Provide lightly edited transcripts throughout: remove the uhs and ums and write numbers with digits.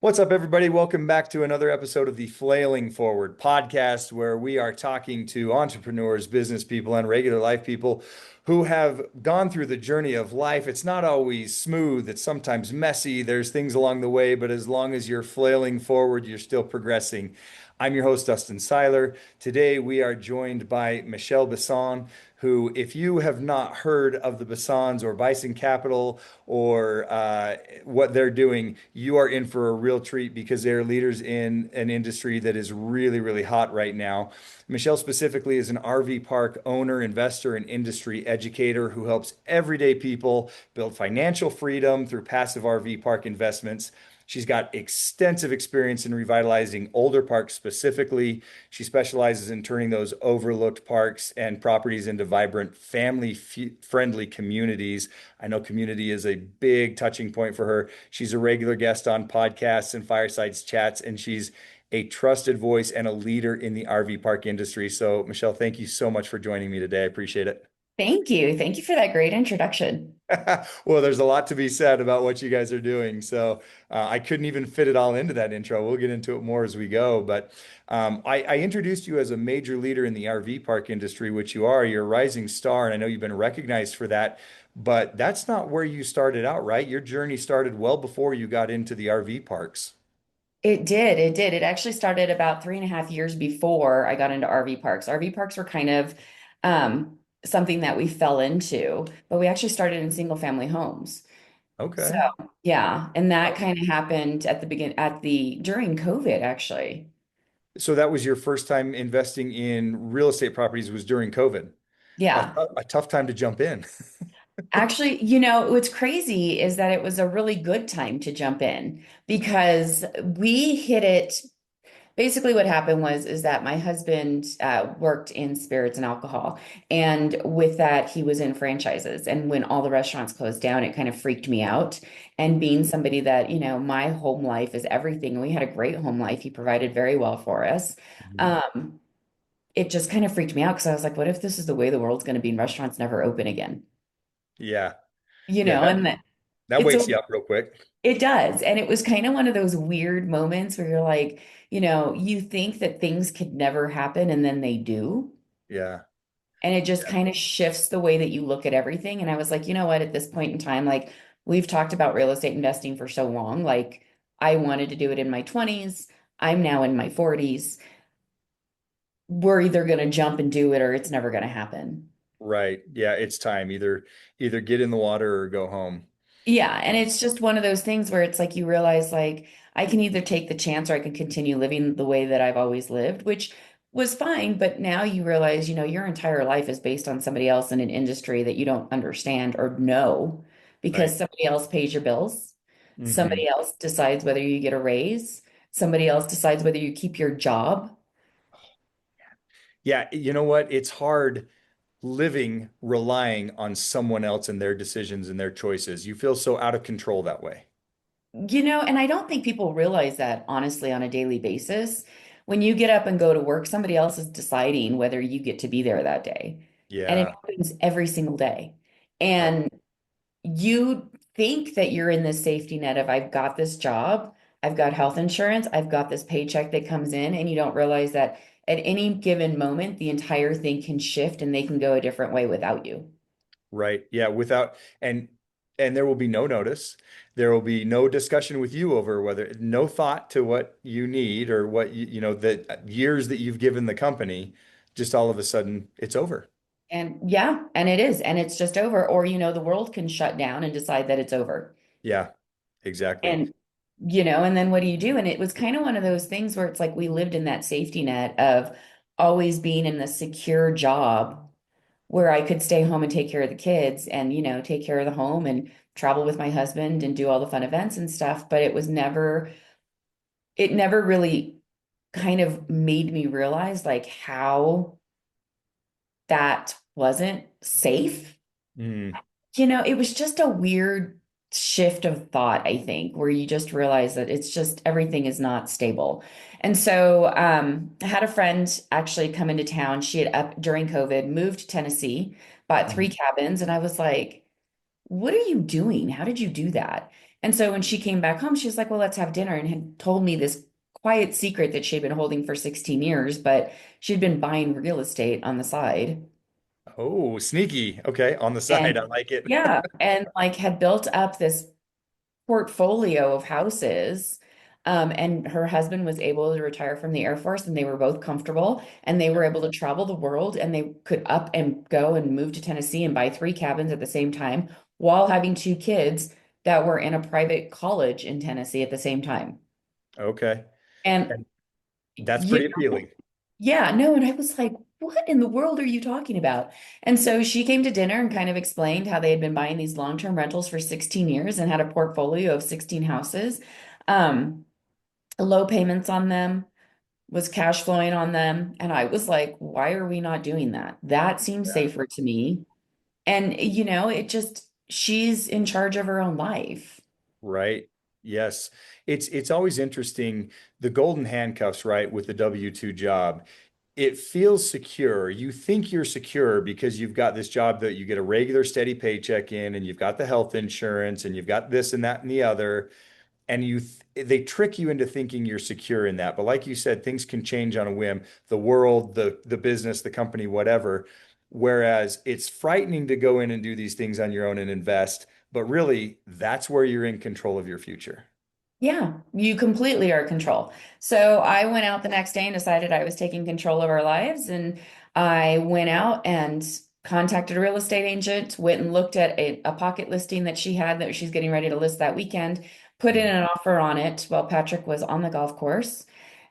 What's up, everybody? Welcome back to another episode of the Flailing Forward podcast, where we are talking to entrepreneurs, business people, and regular life people who have gone through the journey of life. It's not always smooth, it's sometimes messy. There's things along the way, but as long as you're flailing forward, you're still progressing. I'm your host, Dustin Seiler. Today, we are joined by Mychele Bisson, who, if you have not heard of the Bissons or Bison Capital or what they're doing, you are in for a real treat because they're leaders in an industry that is really, really hot right now. Mychele specifically is an RV park owner, investor, and industry educator who helps everyday people build financial freedom through passive RV park investments. She's got extensive experience in revitalizing older parks specifically. She specializes in turning those overlooked parks and properties into vibrant, family-friendly communities. I know community is a big touching point for her. She's a regular guest on podcasts and firesides chats, and she's a trusted voice and a leader in the RV park industry. So, Mychele, thank you so much for joining me today. I appreciate it. Thank you. Thank you for that great introduction. Well, there's a lot to be said about what you guys are doing. So I couldn't even fit it all into that intro. We'll get into it more as we go. But I introduced you as a major leader in the RV park industry, which you are. You're a rising star, and I know you've been recognized for that. But that's not where you started out, right? Your journey started well before you got into the RV parks. It did. It did. It actually started about 3.5 years before I got into RV parks. RV parks were kind of something that we fell into, but we actually started in single family homes. So Okay. yeah, and that kind of happened at the begin at the during COVID, actually. So that was your first time investing in real estate properties was during COVID. A, Yeah. a tough time to jump in. Actually, what's crazy is that it was a really good time to jump in because we hit it. Basically, what happened was is that my husband worked in spirits and alcohol, and with that, he was in franchises. And when all the restaurants closed down, it kind of freaked me out. And being somebody that my home life is everything, and we had a great home life. He provided very well for us. Mhm. Um, it just kind of freaked me out because I was like, what if this is the way the world's going to be and restaurants never open again? Yeah. You Yeah, know, and that that it's wakes a you up real quick. it does. And it was kind of one of those weird moments where you're like, you think that things could never happen and then they do. Yeah. And it just Yeah. kind of shifts the way that you look at everything. And I was like, you know what, at this point in time, like we've talked about real estate investing for so long. Like I wanted to do it in my 20s. I'm now in my 40s. We're either going to jump and do it or it's never going to happen. Right. Yeah, it's time. Either get in the water or go home. Yeah, and it's just one of those things where it's like you realize like I can either take the chance or I can continue living the way that I've always lived, which was fine, but now you realize, your entire life is based on somebody else in an industry that you don't understand or know Right. because somebody else pays your bills. Hmm. Somebody else decides whether you get a raise. Somebody else decides whether you keep your job. Yeah, you know what? It's hard living relying on someone else and their decisions and their choices. You feel so out of control that way. And I don't think people realize that honestly on a daily basis. When you get up and go to work, somebody else is deciding whether you get to be there that day. And it Yeah. happens every single day. Right. And you think that you're in this safety net of I've got this job, I've got health insurance, I've got this paycheck that comes in, and you don't realize that at any given moment, the entire thing can shift and they can go a different way without you. Right. Yeah, without and there will be no notice. There will be no discussion with you over whether no thought to what you need or what the years that you've given the company, just all of a sudden it's over. And yeah, and it is, and it's just over. Or, the world can shut down and decide that it's over. Yeah, exactly. And, and then what do you do? And it was kind of one of those things where it's like we lived in that safety net of always being in the secure job where I could stay home and take care of the kids and, take care of the home and travel with my husband and do all the fun events and stuff. But it never really kind of made me realize like how that wasn't safe. Mm, It was just a weird shift of thought, I think, where you just realize that it's just everything is not stable. And so I had a friend actually come into town. She had up during COVID, moved to Tennessee, bought three mhm. cabins, and I was like, what are you doing? How did you do that? And so when she came back home, she was like, well, let's have dinner, and had told me this quiet secret that she had been holding for 16 years, but she'd been buying real estate on the side. Oh, sneaky. Okay, on the side. I And like it. yeah, and like had built up this portfolio of houses. And her husband was able to retire from the Air Force, and they were both comfortable, and they were able to travel the world, and they could up and go and move to Tennessee and buy three cabins at the same time while having two kids that were in a private college in Tennessee at the same time. Okay. And And that's you pretty appealing. Yeah, no, and I was like, what in the world are you talking about? And so she came to dinner and kind of explained how they had been buying these long-term rentals for 16 years and had a portfolio of 16 houses, um, low payments on them, was cash flowing on them. And I was like, why are we not doing that? That seems Yeah. safer to me. And, it just, she's in charge of her own life. Right. Yes. It's always interesting, the golden handcuffs, right, with the W-2 job. It feels secure. You think you're secure because you've got this job that you get a regular steady paycheck in, and you've got the health insurance, and you've got this and that and the other, and they trick you into thinking you're secure in that. But like you said, things can change on a whim. The world, the business, the company, whatever. Whereas it's frightening to go in and do these things on your own and invest, but really that's where you're in control of your future. Yeah, you completely are in control. So I went out the next day and decided I was taking control of our lives. And I went out and contacted a real estate agent, went and looked at a pocket listing that she had that she's getting ready to list that weekend, put in Mhm. an offer on it while Patrick was on the golf course,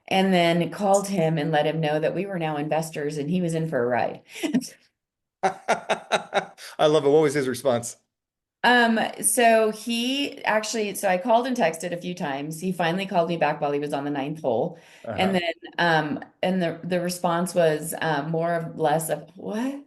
and then called him and let him know that we were now investors and he was in for a ride. I love it. What was his response? So I called and texted a few times. He finally called me back while he was on the ninth hole. And Uh-huh. then, and the response was, more or less of what?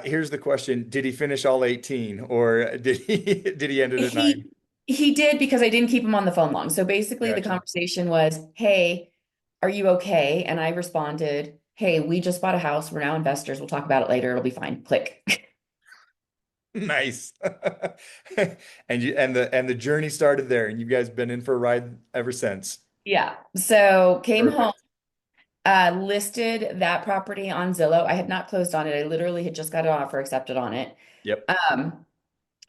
Here's the question. Did he finish all 18, or did he end it at He, nine? he did, because I didn't keep him on the phone long. So basically the Gotcha. conversation was, hey, are you okay? And I responded, hey, we just bought a house. We're now investors. We'll talk about it later. It'll be fine. Click. Nice. And the journey started there, and you guys been in for a ride ever since. Yeah. So came home. Perfect. Listed that property on Zillow. I had not closed on it. I literally had just got an offer accepted on it. Yep. I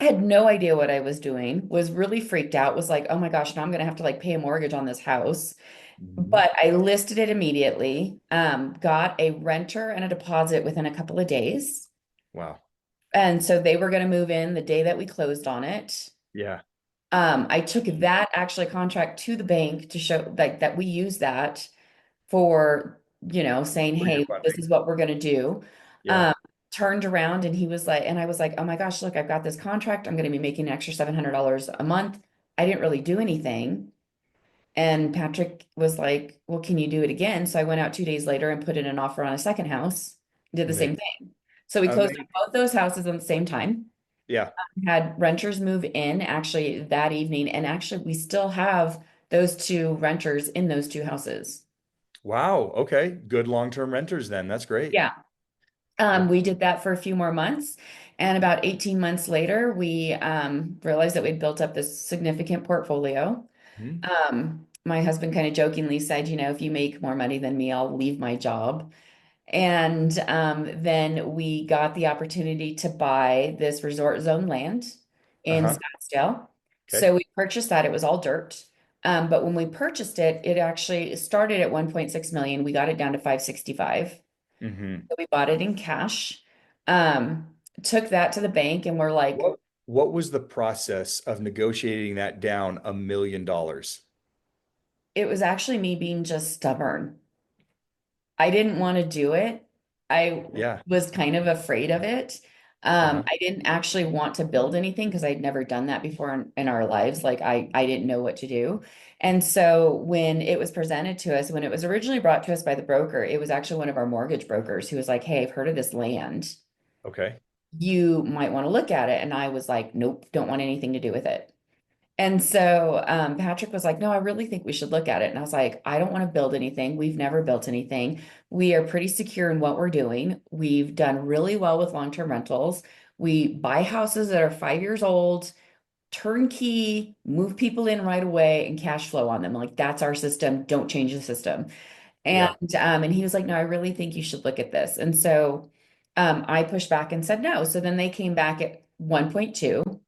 had no idea what I was doing, was really freaked out, was like, oh my gosh, now I'm gonna have to like pay a mortgage on this house. Mhm. But I listed it immediately, got a renter and a deposit within a couple of days. Wow. And so they were gonna move in the day that we closed on it. Yeah. I took that actually contract to the bank to show like that we use that for, saying, For your hey, this funding. is what we're going to do. Yeah. Um, Turned around and he was like, and I was like, oh my gosh, look, I've got this contract. I'm going to be making an extra $700 a month. I didn't really do anything. And Patrick was like, well, can you do it again? So I went out 2 days later and put in an offer on a second house, did the same Amazing. thing. So we closed Amazing. on both those houses at the same time, Yeah. had renters move in actually that evening. And actually, we still have those two renters in those two houses. Wow. Okay. Good long-term renters then. That's great. Yeah. Yeah. We did that for a few more months. And about 18 months later, we realized that we'd built up this significant portfolio. Mhm. My husband kind of jokingly said, if you make more money than me, I'll leave my job. And then we got the opportunity to buy this resort zone land in Uh-huh. Scottsdale. Okay. So we purchased that. It was all dirt. But when we purchased it, it actually started at 1.6 million. We got it down to 565. Hmm. So we bought it in cash, took that to the bank, and we're like, What was the process of negotiating that down $1 million? it was actually me being just stubborn. I didn't want to do it. I Yeah. was kind of afraid of it. Uh-huh. I didn't actually want to build anything because I'd never done that before in our lives. Like I didn't know what to do. And so when it was presented to us, when it was originally brought to us by the broker, it was actually one of our mortgage brokers who was like, hey, I've heard of this land. Okay. You might want to look at it. And I was like, nope, don't want anything to do with it. And so Patrick was like, no, I really think we should look at it. And I was like, I don't want to build anything. We've never built anything. We are pretty secure in what we're doing. We've done really well with long-term rentals. We buy houses that are 5 years old, turnkey, move people in right away and cash flow on them. Like that's our system. Don't change the system. Yeah. And he was like, no, I really think you should look at this. And so I pushed back and said no. So then they came back at 1.2.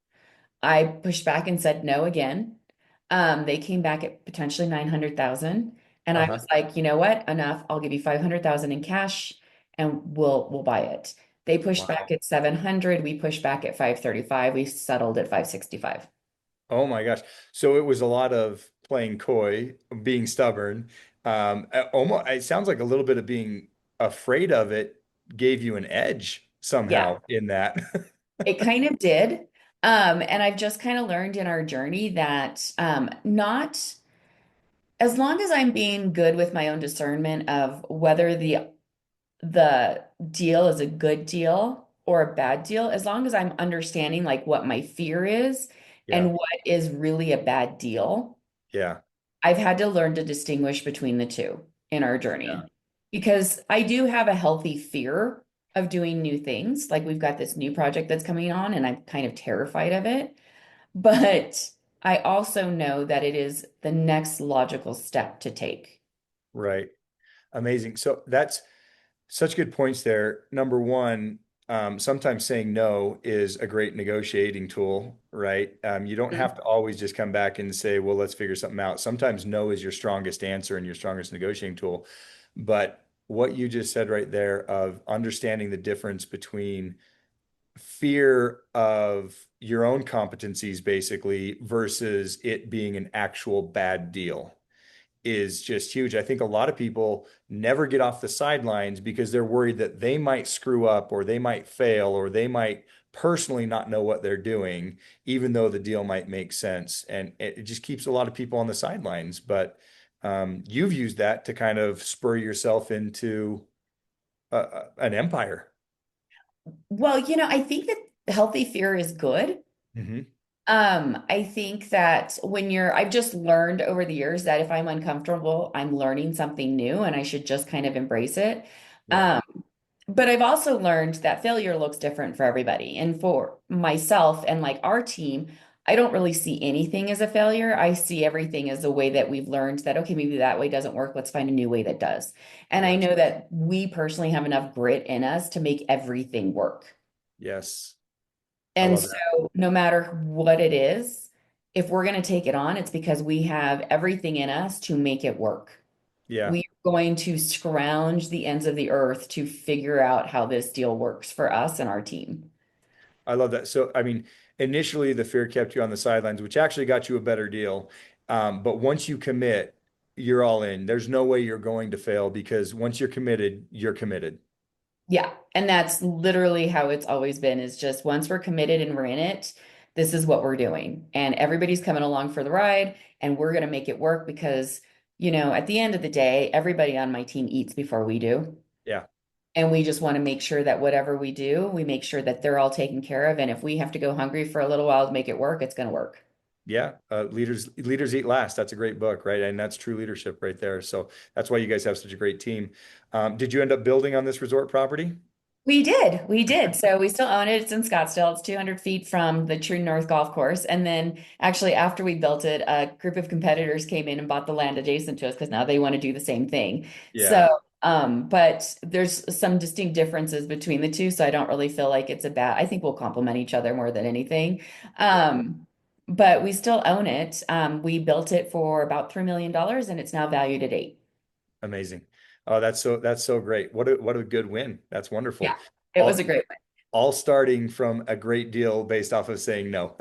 I pushed back and said no again. They came back at potentially 900,000. And I Uh-huh. was like, you know what? Enough. I'll give you 500,000 in cash and we'll buy it. They pushed back Wow. at 700. We pushed back at 535. We settled at 565. Oh my gosh. So it was a lot of playing coy, being stubborn. Almost, it sounds like a little bit of being afraid of it gave you an edge Yeah, somehow in that. it kind of did. And I've just kind of learned in our journey that not as long as I'm being good with my own discernment of whether the deal is a good deal or a bad deal, as long as I'm understanding like what my fear is Yeah. and what is really a bad deal, Yeah. I've had to learn to distinguish between the two in our Yeah. journey. Because I do have a healthy fear of doing new things. Like we've got this new project that's coming on, and I'm kind of terrified of it. But I also know that it is the next logical step to take. Right. Amazing. So that's such good points there. Number one, sometimes saying no is a great negotiating tool, right? You don't have to always just come back and say, well, let's figure something out. Sometimes no is your strongest answer and your strongest negotiating tool. But what you just said right there of understanding the difference between fear of your own competencies, basically, versus it being an actual bad deal is just huge. I think a lot of people never get off the sidelines because they're worried that they might screw up or they might fail or they might personally not know what they're doing, even though the deal might make sense. And it just keeps a lot of people on the sidelines. But you've used that to kind of spur yourself into an empire. Well, I think that healthy fear is good. Hmm. I think that I've just learned over the years that if I'm uncomfortable, I'm learning something new and I should just kind of embrace it. Yeah. Um, but I've also learned that failure looks different for everybody. And for myself and like our team, I don't really see anything as a failure. I see everything as a way that we've learned that, okay, maybe that way doesn't work. Let's find a new way that does. And I Yes. know that we personally have enough grit in us to make everything work. Yes. I And love that. so, no matter what it is, if we're going to take it on, it's because we have everything in us to make it work. Yeah. We are going to scrounge the ends of the earth to figure out how this deal works for us and our team. I love that. So, I mean, initially the fear kept you on the sidelines, which actually got you a better deal. But once you commit, you're all in. There's no way you're going to fail because once you're committed, you're committed. Yeah. And that's literally how it's always been is just once we're committed and we're in it, this is what we're doing. And everybody's coming along for the ride and we're going to make it work because, at the end of the day, everybody on my team eats before we do. Yeah. And we just want to make sure that whatever we do, we make sure that they're all taken care of. And if we have to go hungry for a little while to make it work, it's going to work. Yeah. Leaders eat last. That's a great book, right? And that's true leadership right there. So that's why you guys have such a great team. Did you end up building on this resort property? We did. We did. So we still own it. It's in Scottsdale. It's 200 feet from the True North Golf Course. And then actually, after we built it, a group of competitors came in and bought the land adjacent to us because now they want to do the same thing. Yeah. So, but there's some distinct differences between the two. So I don't really feel like it's a bad, I think we'll complement each other more than anything. Yeah. But we still own it. We built it for about $3 million and it's now valued at 8. Amazing. Oh, that's so great. What a good win. That's Yeah, wonderful. it was a All great one, all starting from a great deal based off of saying no.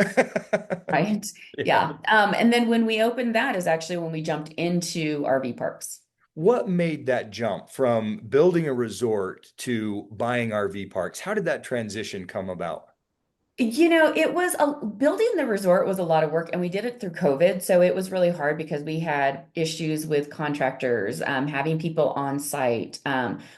right? Yeah. Yeah. And then when we opened that is actually when we jumped into RV parks. What made that jump from building a resort to buying RV parks? How did that transition come about? It was building the resort was a lot of work, and we did it through COVID. So it was really hard because we had issues with contractors, having people on site.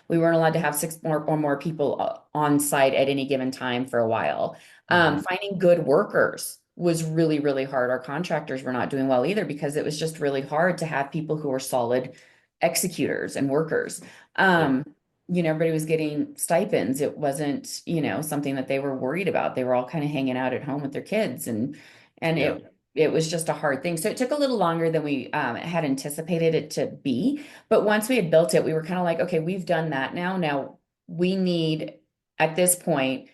We weren't allowed to have six more people on site at any given time for a while. Mhm. Finding good workers. was really, really hard. Our contractors were not doing well either because it was just really hard to have people who were solid executors and workers. Yeah. Um, everybody was getting stipends. It wasn't, something that they were worried about. They were all kind of hanging out at home with their kids, and Yeah. it was just a hard thing. So it took a little longer than we had anticipated it to be. But once we had built it, we were kind of like, okay, we've done that now. Now we need, at this point,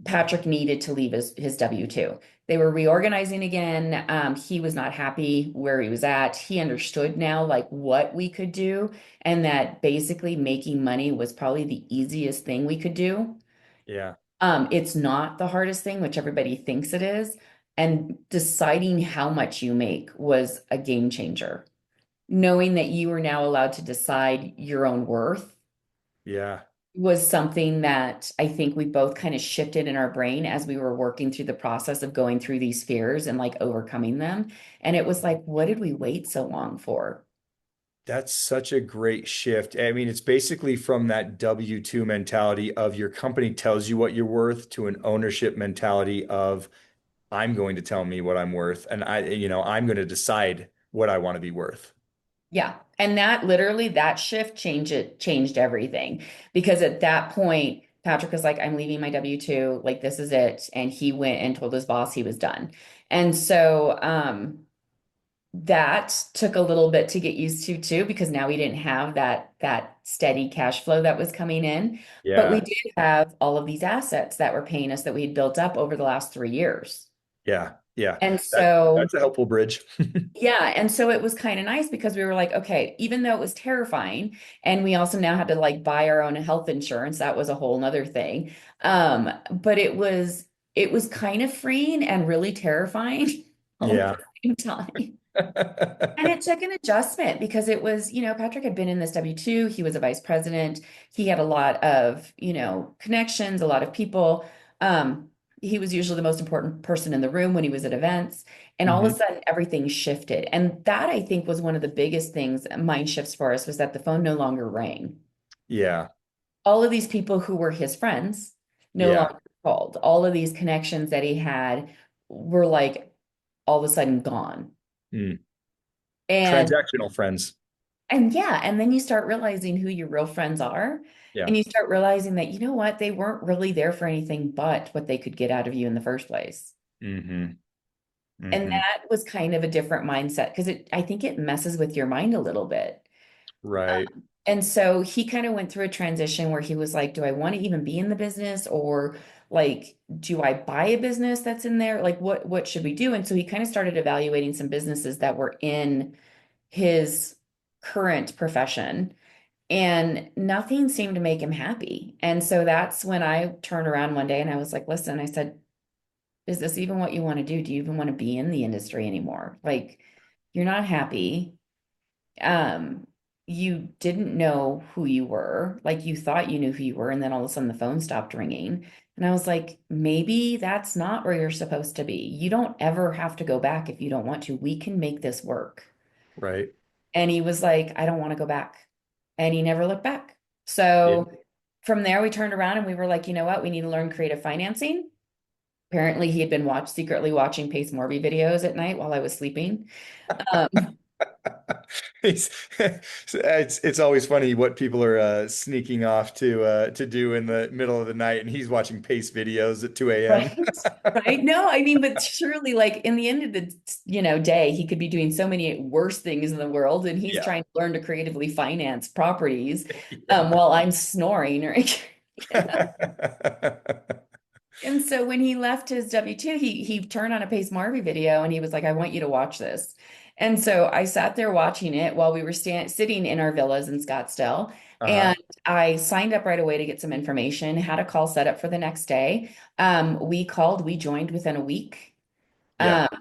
Patrick needed to leave his W-2. They were reorganizing again. He was not happy where he was at. He understood now like what we could do, and that basically making money was probably the easiest thing we could do. Yeah. It's not the hardest thing, which everybody thinks it is. And deciding how much you make was a game changer. Knowing that you are now allowed to decide your own worth Yeah. was something that I think we both kind of shifted in our brain as we were working through the process of going through these fears and like overcoming them. And it was like, what did we wait so long for? That's such a great shift. I mean, it's basically from that W-2 mentality of your company tells you what you're worth to an ownership mentality of I'm going to tell me what I'm worth and I'm going to decide what I want to be worth. Yeah. And that literally, that shift changed everything. Because at that point, Patrick was like, I'm leaving my W-2, like this is it. And he went and told his boss he was done. And so that took a little bit to get used to too, because now we didn't have that steady cash flow that was coming in. But we Yeah. did have all of these assets that were paying us that we had built up over the last 3 years. Yeah. Yeah. And That so that's a helpful bridge. yeah, and so it was kind of nice because we were like, okay, even though it was terrifying, and we also now had to like buy our own health insurance, that was a whole nother thing. But it was kind of freeing and really terrifying all at Yeah. the same time. And it took an adjustment because it was, Patrick had been in this W-2. He was a vice president. He had a lot of, connections, a lot of people. Um, he was usually the most important person in the room when he was at events. And all of hmm a sudden, everything shifted. And that, I think, was one of the biggest things, mind shifts for us, was that the phone no longer rang. Yeah. All of these people who were his friends no Yeah. longer called. All of these connections that he had were like all of a sudden gone. Mm. And Transactional friends. And yeah, and then you start realizing who your real friends are. Yeah. And you start realizing that, you know what, they weren't really there for anything but what they could get out of you in the first place. hmm And hmm that was kind of a different mindset because I think it messes with your mind a little bit. Right. And so he kind of went through a transition where he was like, do I want to even be in the business, or like, do I buy a business that's in there? Like, what should we do? And so he kind of started evaluating some businesses that were in his current profession, and nothing seemed to make him happy. And so that's when I turned around one day and I was like, listen, I said, is this even what you want to do? Do you even want to be in the industry anymore? Like, you're not happy. Um, you didn't know who you were. Like, you thought you knew who you were, and then all of a sudden the phone stopped ringing. And I was like, maybe that's not where you're supposed to be. You don't ever have to go back if you don't want to. We can make this work. Right. And he was like, I don't want to go back. And he never looked back. Yeah. So from there, we turned around and we were like, you know what? We need to learn creative financing. Apparently, he had been secretly watching Pace Morby videos at night while I was sleeping. Um, It's it's always funny what people are sneaking off to do in the middle of the night, and he's watching pace videos at 2 a.m. right. Right. No, I mean, but surely, like in the end of the, day, he could be doing so many worse things in the world, and he's Yeah. trying to learn to creatively finance properties, Yeah. while I'm snoring, or And so when he left his W-2, he turned on a Pace Marby video and he was like, I want you to watch this. And so I sat there watching it while we were sitting in our villas in Scottsdale. Uh-huh. And I signed up right away to get some information, had a call set up for the next day. We joined within a week. Yeah. Um,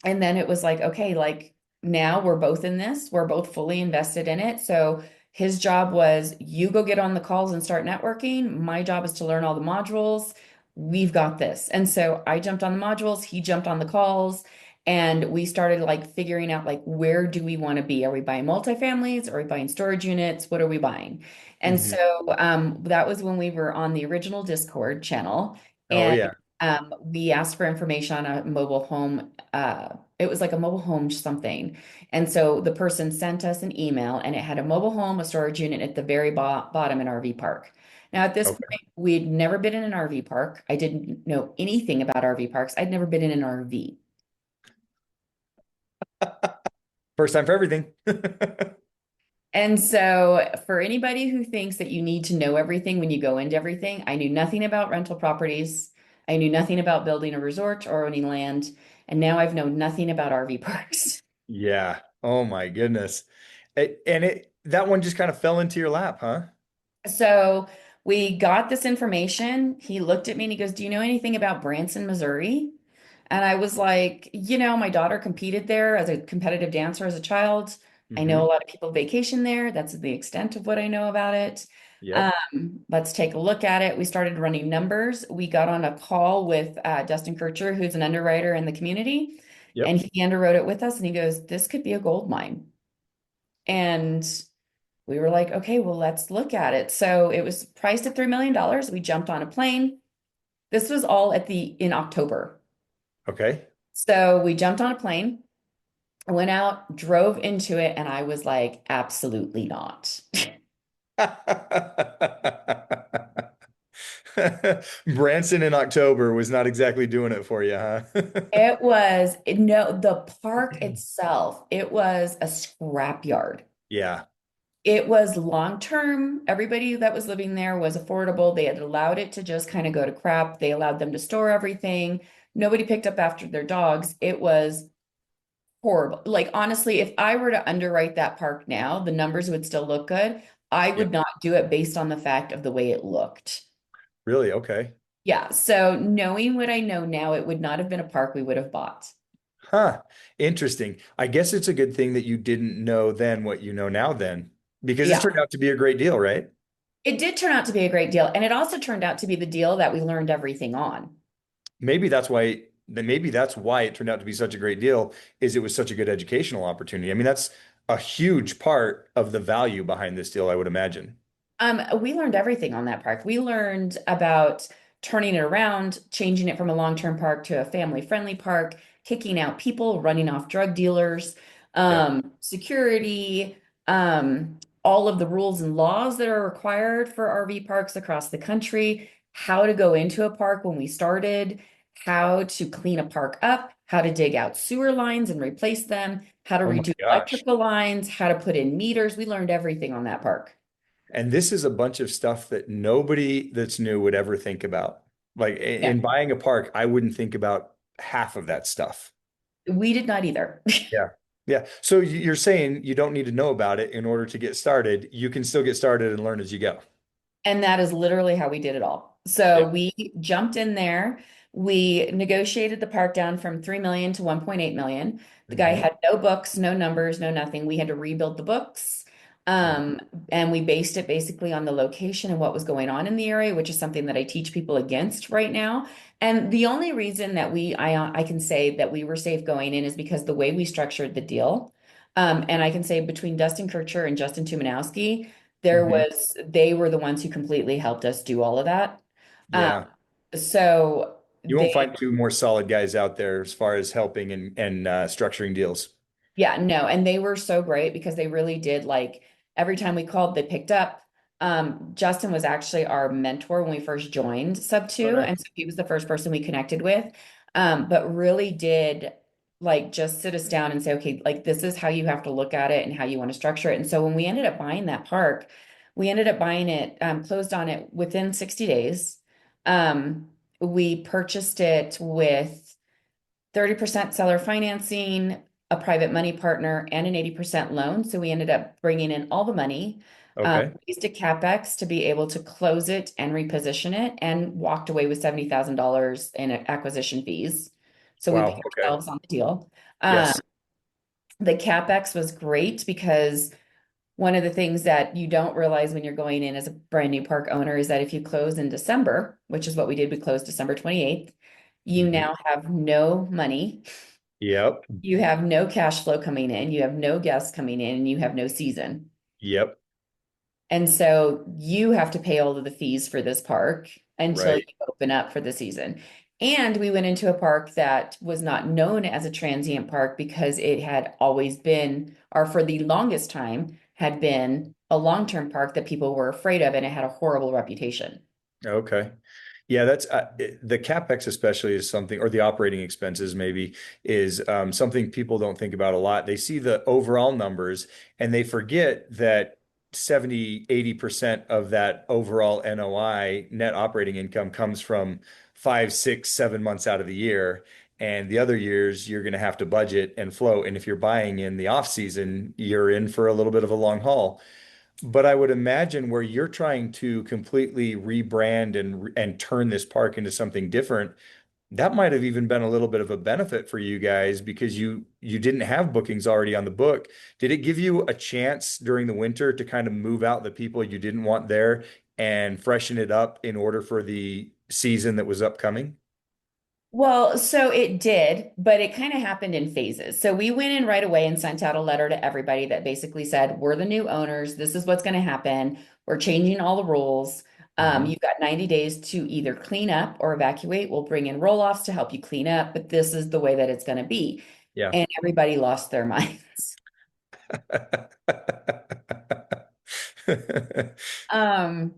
and then it was like, okay, like now we're both in this, we're both fully invested in it. So his job was, you go get on the calls and start networking. My job is to learn all the modules. We've got this. And so I jumped on the modules, he jumped on the calls, and we started like figuring out like, where do we want to be? Are we buying multifamilies? Are we buying storage units? What are we buying? And hmm so that was when we were on the original Discord channel. Oh And yeah. We asked for information on a mobile home. It was like a mobile home something. And so the person sent us an email and it had a mobile home, a storage unit at the very bottom, an RV park. Now, at this Okay. point, we'd never been in an RV park. I didn't know anything about RV parks. I'd never been in an RV. First time for everything. And so, for anybody who thinks that you need to know everything when you go into everything, I knew nothing about rental properties. I knew nothing about building a resort or owning land. And now I've known nothing about RV parks. Yeah. Oh my goodness. And that one just kind of fell into your lap, huh? So, we got this information. He looked at me and he goes, "Do you know anything about Branson, Missouri?" And I was like, my daughter competed there as a competitive dancer as a child. I know a Hmm. lot of people vacation there. That's the extent of what I know about it. Yep. Let's take a look at it. We started running numbers. We got on a call with Dustin Kircher, who's an underwriter in the community, and Yep. he underwrote it with us. And he goes, "This could be a gold mine." And we were like, "Okay, well, let's look at it." So it was priced at $3 million. We jumped on a plane. This was all in October. Okay. So we jumped on a plane, went out, drove into it, and I was like, absolutely not. Branson in October was not exactly doing it for you, huh? No, the park itself, it was a scrapyard. Yeah. It was long term. Everybody that was living there was affordable. They had allowed it to just kind of go to crap. They allowed them to store everything. Nobody picked up after their dogs. It was horrible. Like, honestly, if I were to underwrite that park now, the numbers would still look good. I Yeah. would not do it based on the fact of the way it looked. Really? Okay. Yeah. So, knowing what I know now, it would not have been a park we would have bought. Huh. Interesting. I guess it's a good thing that you didn't know then what you know now then, because this Yeah. turned out to be a great deal, right? It did turn out to be a great deal. And it also turned out to be the deal that we learned everything on. Maybe that's why it turned out to be such a great deal, is it was such a good educational opportunity. I mean, that's a huge part of the value behind this deal, I would imagine. We learned everything on that park. We learned about turning it around, changing it from a long-term park to a family-friendly park, kicking out people, running off drug dealers, Yeah. security, all of the rules and laws that are required for RV parks across the country, how to go into a park when we started, how to clean a park up, how to dig out sewer lines and replace them, how to Oh my redo gosh. electrical lines, how to put in meters. We learned everything on that park. And this is a bunch of stuff that nobody that's new would ever think about. Like Yeah. in buying a park, I wouldn't think about half of that stuff. We did not either. Yeah. Yeah. So you're saying you don't need to know about it in order to get started. You can still get started and learn as you go. And that is literally how we did it all. Yeah. So we jumped in there. We negotiated the park down from 3 million to 1.8 million. The guy Hmm. had no books, no numbers, no nothing. We had to rebuild the books. Um, and we based it basically on the location and what was going on in the area, which is something that I teach people against right now. And the only reason that I can say that we were safe going in is because the way we structured the deal. And I can say between Dustin Kircher and Justin Tumanowski, Hmm. they were the ones who completely helped us do all of that. Um, Yeah. so You won't they find two more solid guys out there as far as helping and structuring deals. Yeah, no, and they were so great because they really did, like, every time we called, they picked up. Justin was actually our mentor when we first joined Sub Oh, 2, nice. and so he was the first person we connected with. But really did, like, just sit us down and say, okay, like, this is how you have to look at it and how you want to structure it. And so when we ended up buying that park, we ended up buying it, closed on it within 60 days. We purchased it with 30% seller financing, a private money partner, and an 80% loan. So we ended up bringing in all the money, Okay. raised a CapEx to be able to close it and reposition it, and walked away with $70,000 in acquisition fees. So we Wow. paid Okay. ourselves on the deal. Um, Yes. the CapEx was great because one of the things that you don't realize when you're going in as a brand new park owner is that if you close in December, which is what we did, we closed December 28th, you Hmm. now have no money. Yep. You have no cash flow coming in, you have no guests coming in, and you have no season. Yep. And so you have to pay all of the fees for this park until you Right. open up for the season. And we went into a park that was not known as a transient park because it had always been, or for the longest time, had been a long-term park that people were afraid of, and it had a horrible reputation. Okay. Yeah, that's the CapEx especially is something, or the operating expenses maybe is something people don't think about a lot. They see the overall numbers and they forget that 70-80% of that overall NOI, net operating income, comes from 5, 6, 7 months out of the year. And the other years, you're going to have to budget and flow. And if you're buying in the off season, you're in for a little bit of a long haul. But I would imagine where you're trying to completely rebrand and turn this park into something different, that might have even been a little bit of a benefit for you guys because you didn't have bookings already on the book. Did it give you a chance during the winter to kind of move out the people you didn't want there and freshen it up in order for the season that was upcoming? Well, so it did, but it kind of happened in phases. So we went in right away and sent out a letter to everybody that basically said, we're the new owners. This is what's going to happen. We're changing all the rules. Hmm. You've got 90 days to either clean up or evacuate. We'll bring in roll-offs to help you clean up, but this is the way that it's going to be. Yeah. And everybody lost their minds. Um,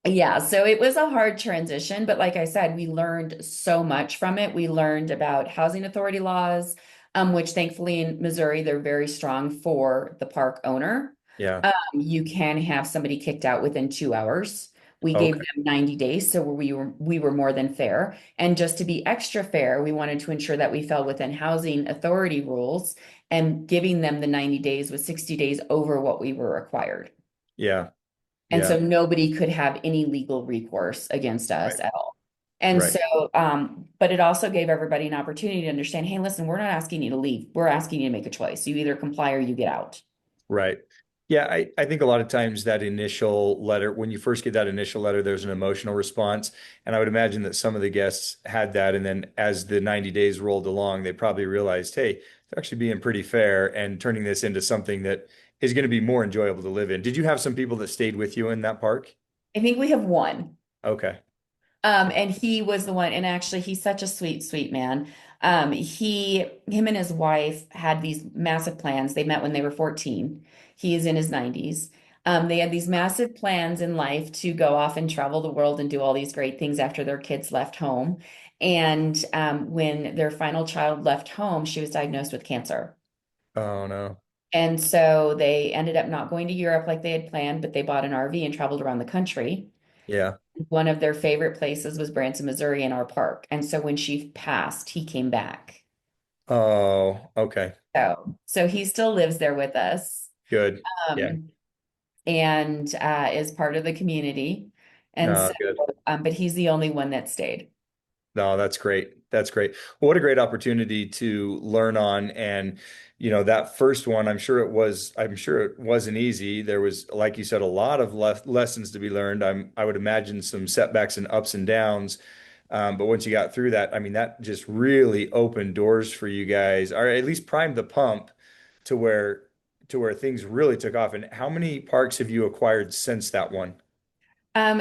Yeah, so it was a hard transition, but like I said, we learned so much from it. We learned about housing authority laws, which thankfully in Missouri, they're very strong for the park owner. Yeah. You can have somebody kicked out within 2 hours. We gave Okay. them 90 days, so we were more than fair. And just to be extra fair, we wanted to ensure that we fell within housing authority rules and giving them the 90 days with 60 days over what we were required. Yeah. And Yeah. so nobody could have any legal recourse against Right. us at all. And Right. so, but it also gave everybody an opportunity to understand, hey, listen, we're not asking you to leave. We're asking you to make a choice. You either comply or you get out. Right. Yeah, I think a lot of times that initial letter, when you first get that initial letter, there's an emotional response. And I would imagine that some of the guests had that. And then as the 90 days rolled along, they probably realized, hey, they're actually being pretty fair and turning this into something that is going to be more enjoyable to live in. Did you have some people that stayed with you in that park? I think we have one. Okay. And he was the one, and actually, he's such a sweet, sweet man. Him and his wife had these massive plans. They met when they were 14. He is in his 90s. They had these massive plans in life to go off and travel the world and do all these great things after their kids left home. And when their final child left home, she was diagnosed with cancer. Oh no. And so they ended up not going to Europe like they had planned, but they bought an RV and traveled around the country. Yeah. One of their favorite places was Branson, Missouri, in our park. And so when she passed, he came back. Oh, okay. So he still lives there with us, Good. Yeah. um, and is part of the community. And No, so, good. but he's the only one that stayed. No, that's great. That's great. Well, what a great opportunity to learn on. And, that first one, I'm sure it wasn't easy. There was, like you said, a lot of lessons to be learned. I would imagine some setbacks and ups and downs. But once you got through that, I mean, that just really opened doors for you guys, or at least primed the pump to where things really took off. And how many parks have you acquired since that one?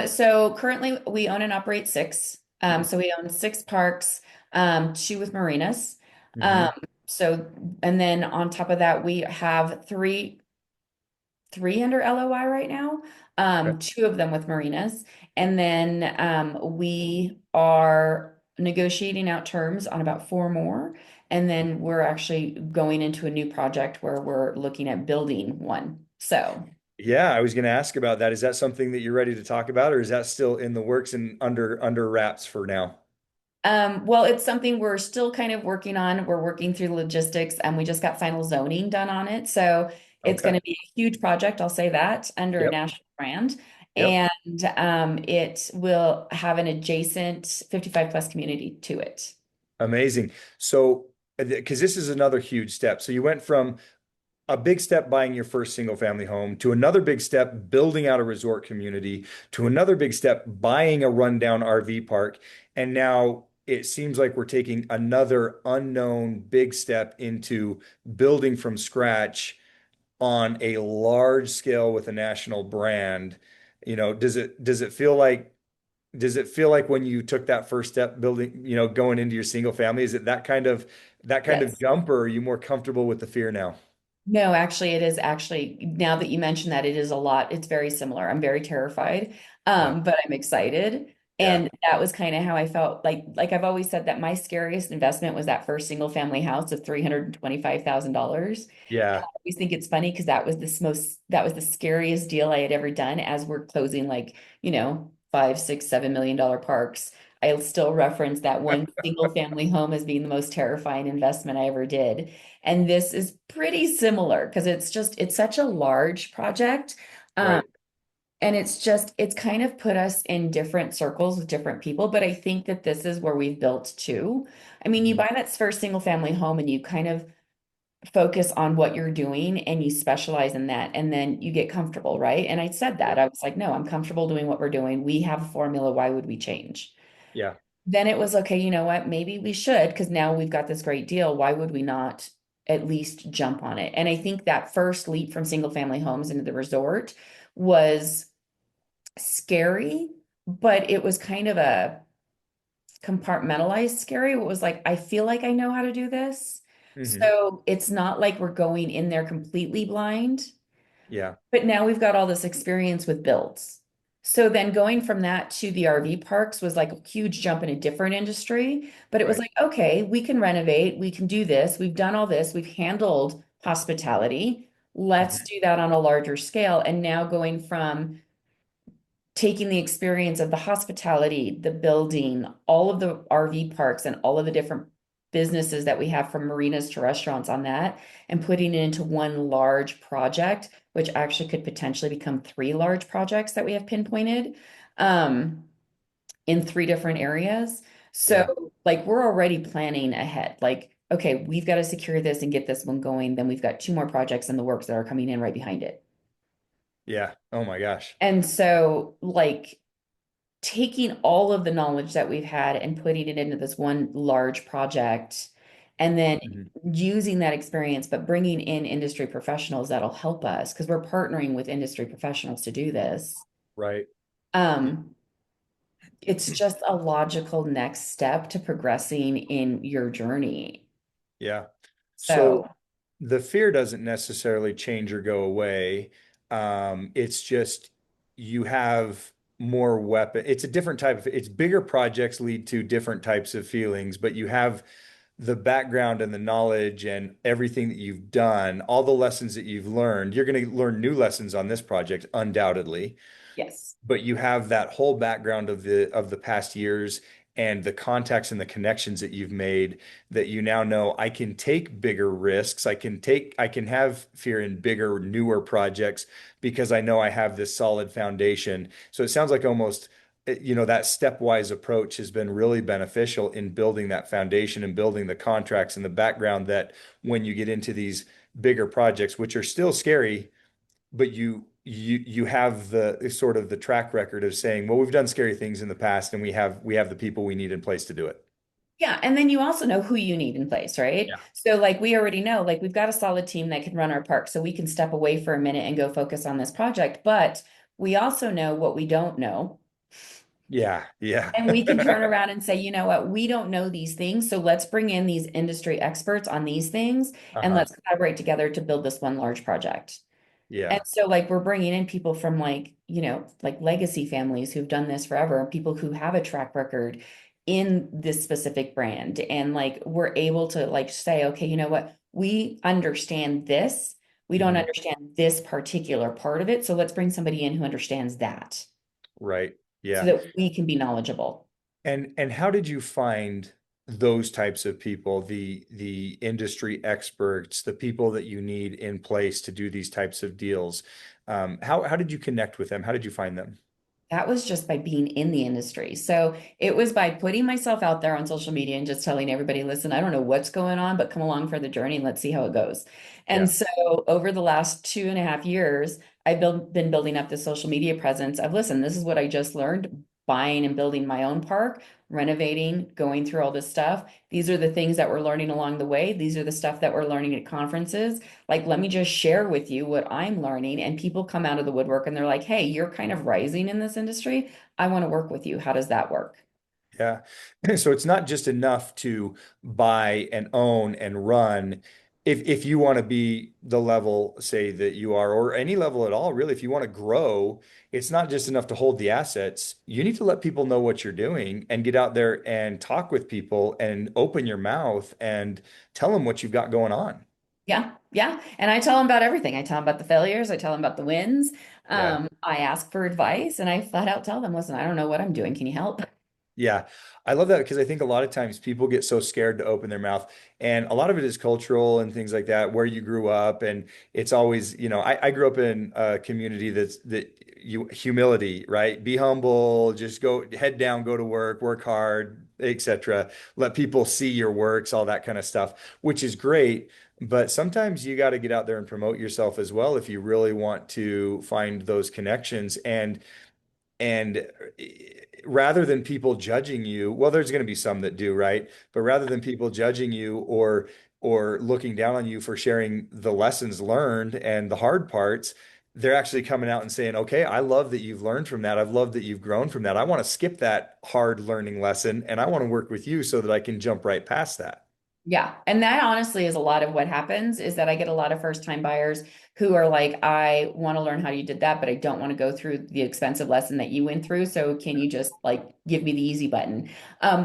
So currently we own and operate six. So we own six parks, two with marinas. Um, Mm-hmm. so, and then on top of that, we have three under LOI right now, two of them with marinas. And then we are negotiating out terms on about four more. And then we're actually going into a new project where we're looking at building one. So, Yeah, I was going to ask about that. Is that something that you're ready to talk about, or is that still in the works and under wraps for now? well, it's something we're still kind of working on. We're working through the logistics and we just got final zoning done on it. So it's Okay. going to be a huge project, I'll say that, under a Yep. national brand. Yep. And it will have an adjacent 55 plus community to it. Amazing. So, because this is another huge step. So you went from a big step buying your first single family home to another big step building out a resort community to another big step buying a rundown RV park. And now it seems like we're taking another unknown big step into building from scratch on a large scale with a national brand. Does it feel like does it feel like when you took that first step building, going into your single family, is it that kind of Yes. jump, or are you more comfortable with the fear now? No, actually, it is actually, now that you mention that, it is a lot. It's very similar. I'm very terrified, Yeah. but I'm excited. Yeah. And that was kind of how I felt. Like I've always said that my scariest investment was that first single family house of $325,000. Yeah. Always think it's funny because that was the scariest deal I had ever done as we're closing like, five, six, $7 million parks. I'll still reference that one single family home as being the most terrifying investment I ever did. And this is pretty similar because it's such a large project. Um, Right. and it's kind of put us in different circles with different people. But I think that this is where we've built too. I mean, you Mhm. buy that first single family home and you kind of focus on what you're doing and you specialize in that and then you get comfortable, right? And I said that. I was like, no, I'm comfortable doing what we're doing. We have a formula. Why would we change? Yeah. Then it was okay, you know what? Maybe we should because now we've got this great deal. Why would we not at least jump on it? And I think that first leap from single family homes into the resort was scary, but it was kind of a compartmentalized scary. It was like, I feel like I know how to do this. Hmm. So it's not like we're going in there completely blind, Yeah. but now we've got all this experience with builds. So then going from that to the RV parks was like a huge jump in a different industry. But it was Right. like, okay, we can renovate, we can do this, we've done all this, we've handled hospitality. Let's Mhm. do that on a larger scale. And now going from taking the experience of the hospitality, the building, all of the RV parks, and all of the different businesses that we have from marinas to restaurants on that, and putting it into one large project, which actually could potentially become three large projects that we have pinpointed in three different areas. So, Yeah. like, we're already planning ahead. Like, okay, we've got to secure this and get this one going. Then we've got two more projects in the works that are coming in right behind it. Yeah. Oh my gosh. And so, like, taking all of the knowledge that we've had and putting it into this one large project and then Mhm. using that experience but bringing in industry professionals that'll help us because we're partnering with industry professionals to do this. Right. um it's just a logical next step to progressing in your journey. Yeah. So So the fear doesn't necessarily change or go away. It's just you have more weapon. It's a different type of, it's bigger projects lead to different types of feelings, but you have the background and the knowledge and everything that you've done, all the lessons that you've learned. You're going to learn new lessons on this project, undoubtedly, yes. but you have that whole background of the past years and the contacts and the connections that you've made, that you now know I can take bigger risks. I can have fear in bigger, newer projects because I know I have this solid foundation. So it sounds like almost, that stepwise approach has been really beneficial in building that foundation and building the contracts and the background, that when you get into these bigger projects, which are still scary, but you have the sort of the track record of saying, well, we've done scary things in the past and we have the people we need in place to do it. Yeah, and then you also know who you need in place, right? Yeah. So like we already know, like we've got a solid team that can run our park, so we can step away for a minute and go focus on this project. But we also know what we don't know. Yeah. Yeah. And we can turn around and say, you know what, we don't know these things. So let's bring in these industry experts on these things and Uh-huh. let's collaborate together to build this one large project. And Yeah. so like we're bringing in people from like, like legacy families who've done this forever, and people who have a track record in this specific brand. And like we're able to like say, okay, you know what? We understand this. We don't Mhm. understand this particular part of it. So let's bring somebody in who understands that Right. so Yeah. that we can be knowledgeable. And how did you find those types of people, the industry experts, the people that you need in place to do these types of deals? How did you connect with them? How did you find them? That was just by being in the industry. So it was by putting myself out there on social media and just telling everybody, listen, I don't know what's going on, but come along for the journey and let's see how it goes. And Yeah. so over the last 2.5 years, been building up this social media presence of, listen, this is what I just learned. buying and building my own park, renovating, going through all this stuff. These are the things that we're learning along the way. These are the stuff that we're learning at conferences. Like, let me just share with you what I'm learning. And people come out of the woodwork and they're like, hey, you're kind of rising in this industry. I want to work with you. How does that work? Yeah. So it's not just enough to buy and own and run. If you want to be the level, say that you are, or any level at all, really, if you want to grow, it's not just enough to hold the assets. You need to let people know what you're doing and get out there and talk with people and open your mouth and tell them what you've got going on. Yeah, yeah. And I tell them about everything. I tell them about the failures. I tell them about the wins. Yeah. I ask for advice and I flat out tell them, listen, I don't know what I'm doing. Can you help? Yeah, I love that because I think a lot of times people get so scared to open their mouth, and a lot of it is cultural and things like that, where you grew up, and it's always, I grew up in a community that you humility, right? Be humble, just go head down, go to work hard, etc. Let people see your works, all that kind of stuff, which is great. But sometimes you got to get out there and promote yourself as well if you really want to find those connections. And rather than people judging you, well, there's going to be some that do, right? But rather than people judging you or looking down on you for sharing the lessons learned and the hard parts, they're actually coming out and saying, okay, I love that you've learned from that. I've loved that you've grown from that. I want to skip that hard learning lesson and I want to work with you so that I can jump right past that. Yeah. And that honestly is a lot of what happens is that I get a lot of first time buyers who are like, I want to learn how you did that, but I don't want to go through the expensive lesson that you went through. So can you just like give me the easy button?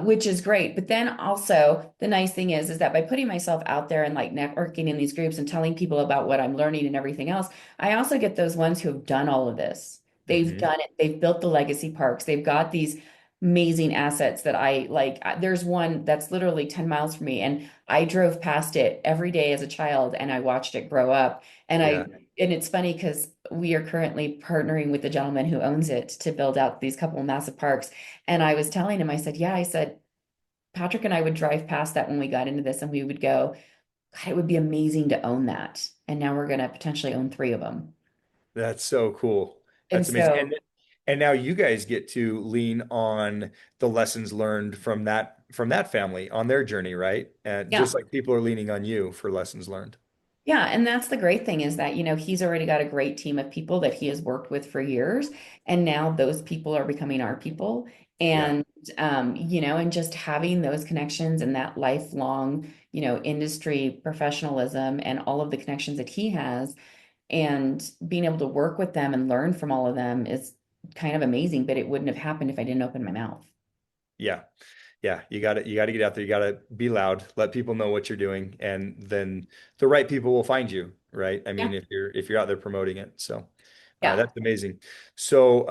Which is great. But then also the nice thing is that by putting myself out there and like networking in these groups and telling people about what I'm learning and everything else, I also get those ones who have done all of this. They've Hmm. done it. They've built the legacy parks. They've got these amazing assets that I like. There's one that's literally 10 miles from me, and I drove past it every day as a child and I watched it grow up. And Yeah, and it's funny because we are currently partnering with the gentleman who owns it to build out these couple of massive parks. And I was telling him, I said, yeah, I said, Patrick and I would drive past that when we got into this and we would go, God, it would be amazing to own that. And now we're going to potentially own three of them. that's so cool. And That's amazing. so, And now you guys get to lean on the lessons learned from that family on their journey, right? And just yeah. like people are leaning on you for lessons learned. Yeah, and that's the great thing is that, he's already got a great team of people that he has worked with for years, and now those people are becoming our people. Yeah. And and just having those connections and that lifelong, industry professionalism and all of the connections that he has and being able to work with them and learn from all of them is kind of amazing, but it wouldn't have happened if I didn't open my mouth. Yeah. Yeah. You got to get out there. You got to be loud, let people know what you're doing, and then the right people will find you, right? I Yeah. mean, if you're out there promoting it. So Yeah. that's amazing. So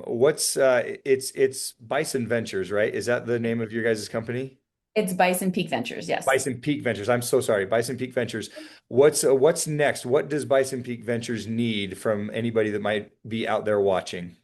what's it's Bison Ventures, right? Is that the name of your guys' company? It's Bison Peak Ventures, yes. Bison Peak Ventures. I'm so sorry. Bison Peak Ventures. What's next? What does Bison Peak Ventures need from anybody that might be out there watching?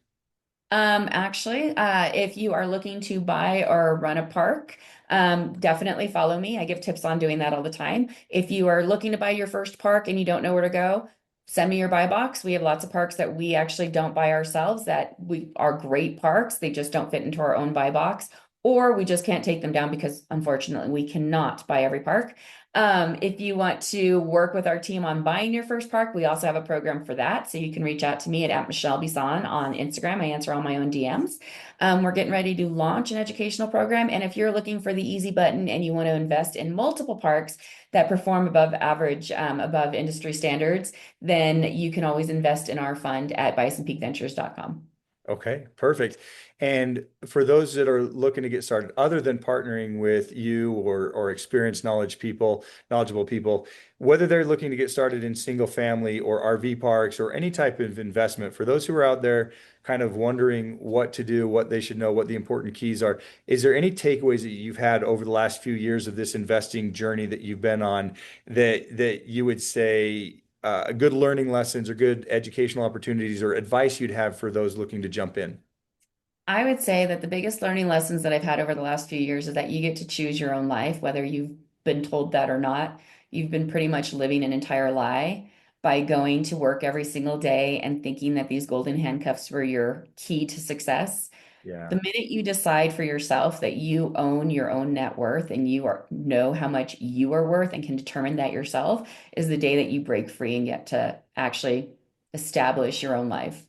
Actually, if you are looking to buy or run a park, definitely follow me. I give tips on doing that all the time. If you are looking to buy your first park and you don't know where to go, send me your buy box. We have lots of parks that we actually don't buy ourselves that we are great parks. They just don't fit into our own buy box, or we just can't take them down because unfortunately we cannot buy every park. If you want to work with our team on buying your first park, we also have a program for that. So you can reach out to me at Mychele Bisson on Instagram. I answer all my own DMs. We're getting ready to launch an educational program. And if you're looking for the easy button and you want to invest in multiple parks that perform above average, above industry standards, then you can always invest in our fund at bisonpeakventures.com. Okay, perfect. And for those that are looking to get started, other than partnering with you or experienced knowledgeable people, whether they're looking to get started in single family or RV parks or any type of investment, for those who are out there kind of wondering what to do, what they should know, what the important keys are, is there any takeaways that you've had over the last few years of this investing journey that you've been on that you would say good learning lessons or good educational opportunities or advice you'd have for those looking to jump in? I would say that the biggest learning lessons that I've had over the last few years is that you get to choose your own life, whether you've been told that or not. You've been pretty much living an entire lie by going to work every single day and thinking that these golden handcuffs were your key to success. Yeah. The minute you decide for yourself that you own your own net worth and know how much you are worth and can determine that yourself is the day that you break free and get to actually establish your own life.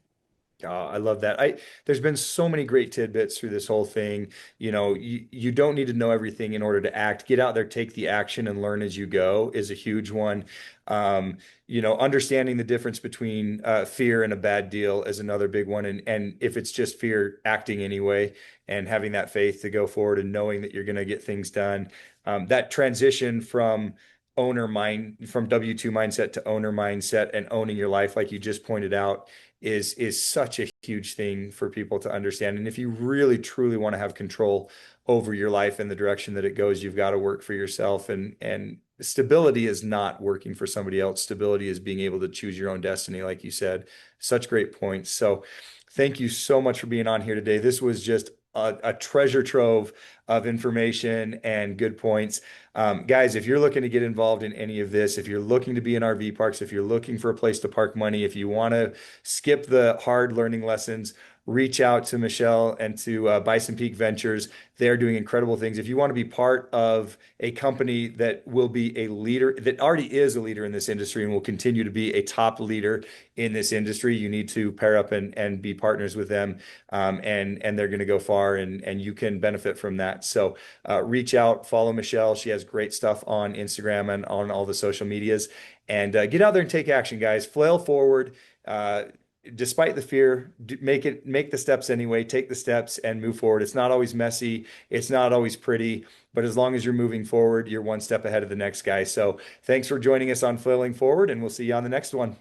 Oh, I love that. There's been so many great tidbits through this whole thing. You don't need to know everything in order to act. Get out there, take the action, and learn as you go is a huge one. Um, Understanding the difference between fear and a bad deal is another big one. And if it's just fear, acting anyway, and having that faith to go forward and knowing that you're going to get things done. That transition from W-2 mindset to owner mindset and owning your life, like you just pointed out, is such a huge thing for people to understand. And if you really truly want to have control over your life and the direction that it goes, you've got to work for yourself. And stability is not working for somebody else. Stability is being able to choose your own destiny, like you said. Such great points. So thank you so much for being on here today. This was just a treasure trove of information and good points. Guys, if you're looking to get involved in any of this, if you're looking to be in RV parks, if you're looking for a place to park money, if you want to skip the hard learning lessons, reach out to Mychele and to Bison Peak Ventures. They're doing incredible things. If you want to be part of a company that will be a leader, that already is a leader in this industry and will continue to be a top leader in this industry, you need to pair up and be partners with them. And they're going to go far, and you can benefit from that. So reach out, follow Mychele. She has great stuff on Instagram and on all the social medias. And get out there and take action, guys. Flail forward. Despite the fear, make the steps anyway, take the steps and move forward. It's not always messy. It's not always pretty, but as long as you're moving forward, you're one step ahead of the next guy. So thanks for joining us on Flailing Forward, and we'll see you on the next one.